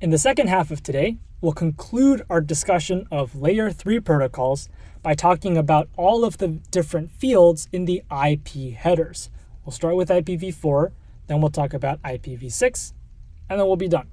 In the second half of today, we'll conclude our discussion of Layer 3 protocols by talking about all of the different fields in the IP headers. We'll start with IPv4, then we'll talk about IPv6, and then we'll be done.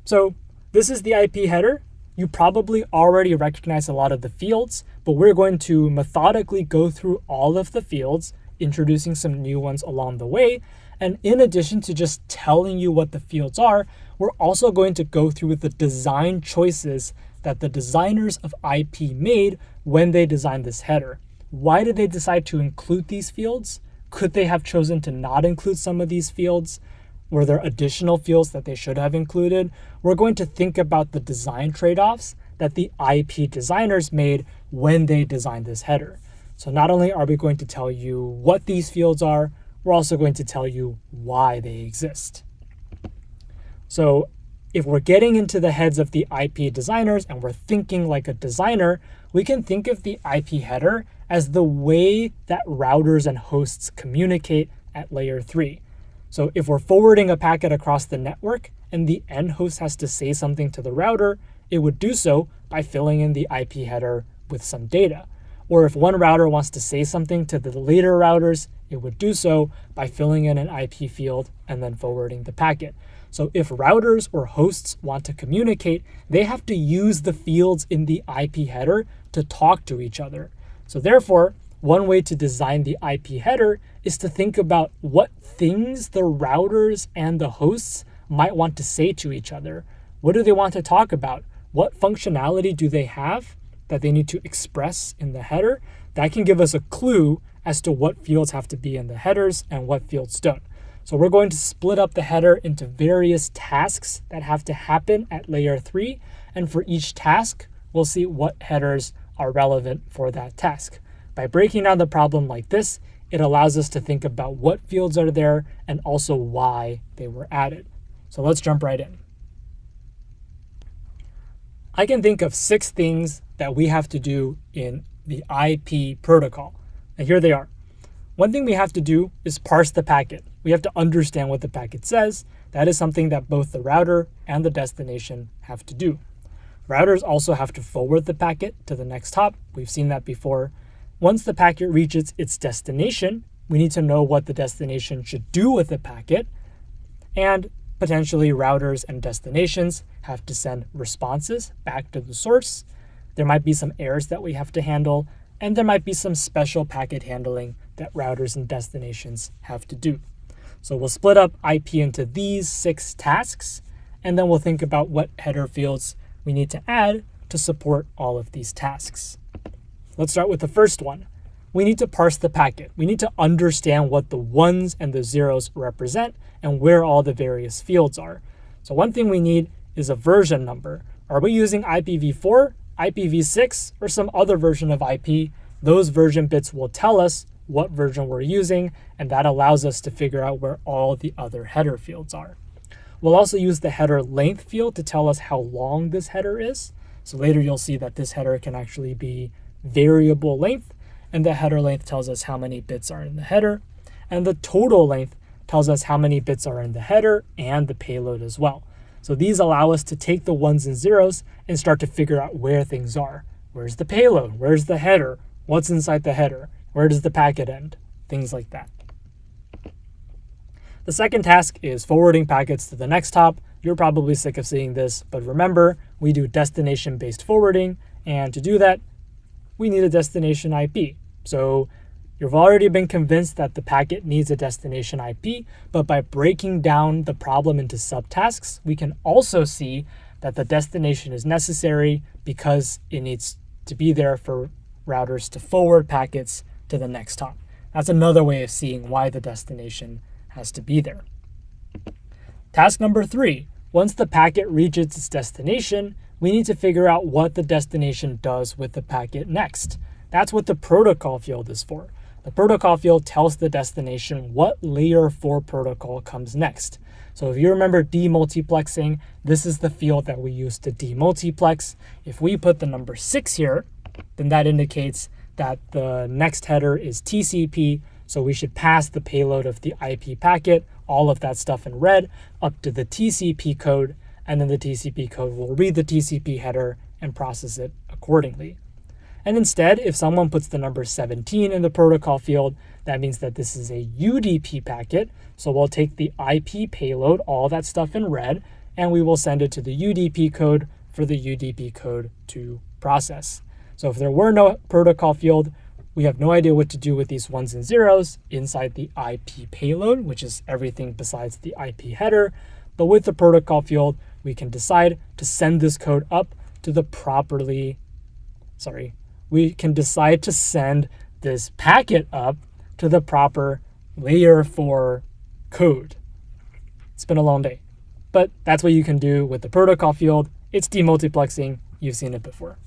So this is the IP header. You probably already recognize a lot of the fields, but we're going to methodically go through all of the fields, introducing some new ones along the way. And in addition to just telling you what the fields are, we're also going to go through the design choices that the designers of IP made when they designed this header. Why did they decide to include these fields? Could they have chosen to not include some of these fields? Were there additional fields that they should have included? We're going to think about the design trade-offs that the IP designers made when they designed this header. So not only are we going to tell you what these fields are, we're also going to tell you why they exist. So if we're getting into the heads of the IP designers and we're thinking like a designer, we can think of the IP header as the way that routers and hosts communicate at layer 3. So if we're forwarding a packet across the network and the end host has to say something to the router, it would do so by filling in the IP header with some data. Or if one router wants to say something to the later routers, it would do so by filling in an IP field and then forwarding the packet. So if routers or hosts want to communicate, they have to use the fields in the IP header to talk to each other. So therefore, one way to design the IP header is to think about what things the routers and the hosts might want to say to each other. What do they want to talk about? What functionality do they have that they need to express in the header? That can give us a clue as to what fields have to be in the headers and what fields don't. So we're going to split up the header into various tasks that have to happen at layer 3. And for each task, we'll see what headers are relevant for that task. By breaking down the problem like this, it allows us to think about what fields are there and also why they were added. So let's jump right in. I can think of 6 things that we have to do in the IP protocol. And here they are. One thing we have to do is parse the packet. We have to understand what the packet says. That is something that both the router and the destination have to do. Routers also have to forward the packet to the next hop. We've seen that before. Once the packet reaches its destination, we need to know what the destination should do with the packet. And potentially routers and destinations have to send responses back to the source. There might be some errors that we have to handle, and there might be some special packet handling that routers and destinations have to do. So we'll split up IP into these 6 tasks, and then we'll think about what header fields we need to add to support all of these tasks. Let's start with the first one. We need to parse the packet. We need to understand what the ones and the zeros represent and where all the various fields are. So one thing we need is a version number. Are we using IPv4, IPv6, or some other version of IP? Those version bits will tell us what version we're using, and that allows us to figure out where all the other header fields are. We'll also use the header length field to tell us how long this header is. So later you'll see that this header can actually be variable length, and the header length tells us how many bits are in the header, and the total length tells us how many bits are in the header and the payload as well. So these allow us to take the ones and zeros and start to figure out where things are. Where's the payload? Where's the header? What's inside the header? Where does the packet end? Things like that. The second task is forwarding packets to the next hop. You're probably sick of seeing this, but remember, we do destination-based forwarding, and to do that, we need a destination IP. So you've already been convinced that the packet needs a destination IP, but by breaking down the problem into subtasks, we can also see that the destination is necessary because it needs to be there for routers to forward packets to the next hop. That's another way of seeing why the destination has to be there. Task number 3. Once the packet reaches its destination, we need to figure out what the destination does with the packet next. That's what the protocol field is for. The protocol field tells the destination what layer 4 protocol comes next. So if you remember demultiplexing, this is the field that we use to demultiplex. If we put the number 6 here, then that indicates that the next header is TCP, so we should pass the payload of the IP packet, all of that stuff in red, up to the TCP code, and then the TCP code will read the TCP header and process it accordingly. And instead, if someone puts the number 17 in the protocol field, that means that this is a UDP packet. So we'll take the IP payload, all that stuff in red, and we will send it to the UDP code for the UDP code to process. So if there were no protocol field, we have no idea what to do with these ones and zeros inside the IP payload, which is everything besides the IP header. But with the protocol field, we can decide to send this code up to the we can decide to send this packet up to the proper layer 4 code. It's been a long day, but that's what you can do with the protocol field. It's demultiplexing. You've seen it before.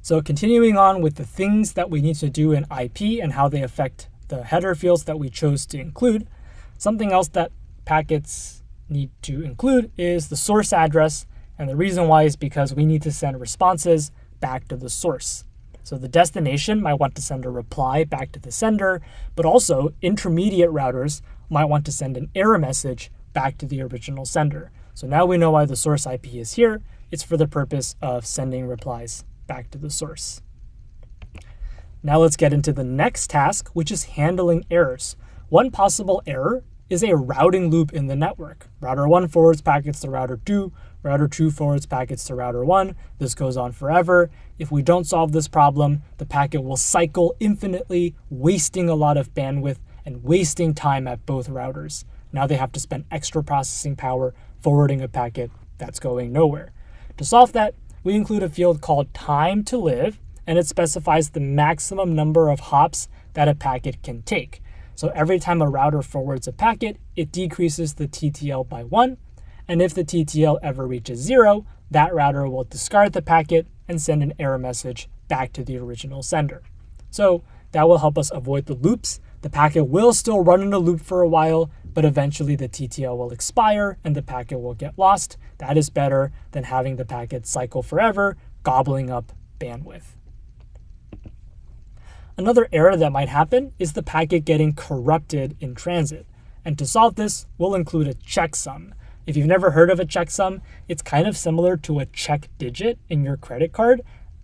So continuing on with the things that we need to do in IP and how they affect the header fields that we chose to include, something else that packets need to include is the source address. And the reason why is because we need to send responses back to the source. So the destination might want to send a reply back to the sender, but also intermediate routers might want to send an error message back to the original sender. So now we know why the source IP is here. It's for the purpose of sending replies back to the source. Now let's get into the next task, which is handling errors. One possible error is a routing loop in the network. Router 1 forwards packets to router 2, router 2 forwards packets to router 1. This goes on forever. If we don't solve this problem, the packet will cycle infinitely, wasting a lot of bandwidth and wasting time at both routers. Now they have to spend extra processing power forwarding a packet that's going nowhere. To solve that, we include a field called time to live, and it specifies the maximum number of hops that a packet can take. So every time a router forwards a packet, it decreases the TTL by 1. And if the TTL ever reaches 0, that router will discard the packet and send an error message back to the original sender. So that will help us avoid the loops. The packet will still run in a loop for a while, but eventually the TTL will expire and the packet will get lost. That is better than having the packet cycle forever, gobbling up bandwidth. Another error that might happen is the packet getting corrupted in transit. And to solve this, we'll include a checksum. If you've never heard of a checksum, it's kind of similar to a check digit in your credit card.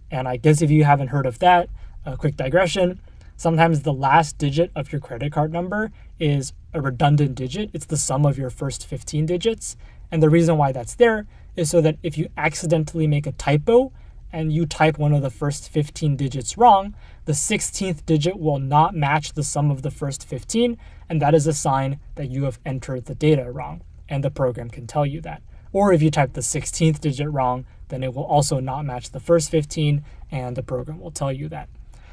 And I guess if you haven't heard of that, a quick digression, sometimes the last digit of your credit card number is a redundant digit. It's the sum of your first 15 digits. And the reason why that's there is so that if you accidentally make a typo and you type one of the first 15 digits wrong, the 16th digit will not match the sum of the first 15, and that is a sign that you have entered the data wrong, and the program can tell you that. Or if you type the 16th digit wrong, then it will also not match the first 15, and the program will tell you that.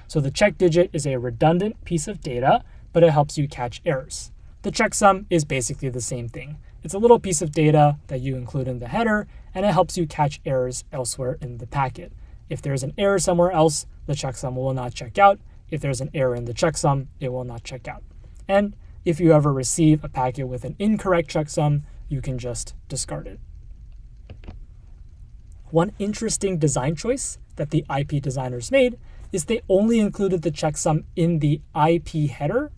So the check digit is a redundant piece of data, but it helps you catch errors. The checksum is basically the same thing. It's a little piece of data that you include in the header, and it helps you catch errors elsewhere in the packet. If there's an error somewhere else, the checksum will not check out. If there's an error in the checksum, it will not check out. And if you ever receive a packet with an incorrect checksum, you can just discard it. One interesting design choice that the IP designers made is they only included the checksum in the IP header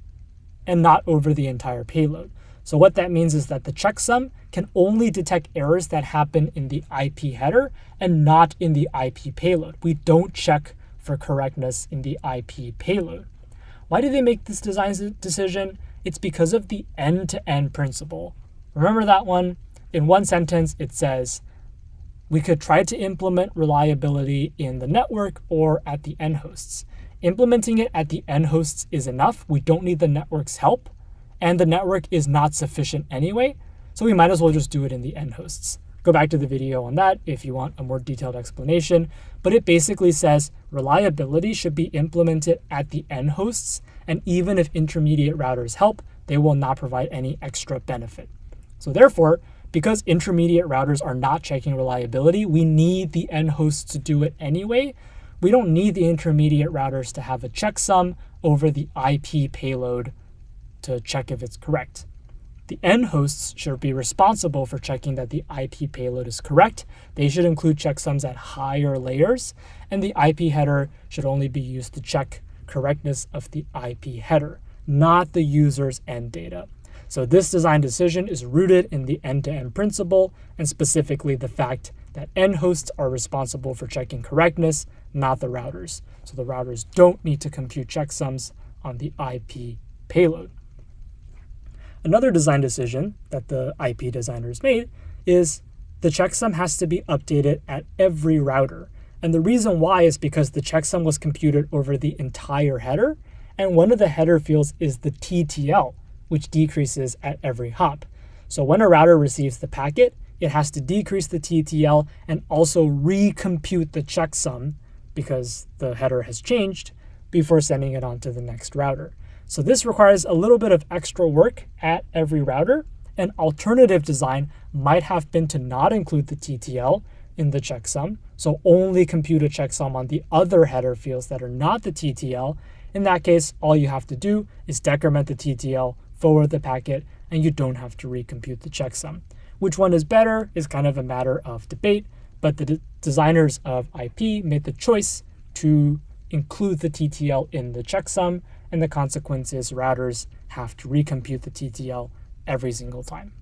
and not over the entire payload. So what that means is that the checksum can only detect errors that happen in the IP header and not in the IP payload. We don't check for correctness in the IP payload. Why did they make this design decision? It's because of the end-to-end principle. Remember that one? In one sentence, it says, we could try to implement reliability in the network or at the end hosts. Implementing it at the end hosts is enough. We don't need the network's help. And the network is not sufficient anyway, so we might as well just do it in the end hosts. Go back to the video on that if you want a more detailed explanation, but it basically says reliability should be implemented at the end hosts, and even if intermediate routers help, they will not provide any extra benefit. So therefore, because intermediate routers are not checking reliability, we need the end hosts to do it anyway. We don't need the intermediate routers to have a checksum over the IP payload to check if it's correct. The end hosts should be responsible for checking that the IP payload is correct. They should include checksums at higher layers, and the IP header should only be used to check correctness of the IP header, not the user's end data. So this design decision is rooted in the end-to-end principle, and specifically the fact that end hosts are responsible for checking correctness, not the routers. So the routers don't need to compute checksums on the IP payload. Another design decision that the IP designers made is the checksum has to be updated at every router. And the reason why is because the checksum was computed over the entire header, and one of the header fields is the TTL, which decreases at every hop. So when a router receives the packet, it has to decrease the TTL and also recompute the checksum because the header has changed before sending it on to the next router. So this requires a little bit of extra work at every router. An alternative design might have been to not include the TTL in the checksum, so only compute a checksum on the other header fields that are not the TTL. In that case, all you have to do is decrement the TTL, forward the packet, and you don't have to recompute the checksum. Which one is better is kind of a matter of debate, but the designers of IP made the choice to include the TTL in the checksum, and the consequence is routers have to recompute the TTL every single time.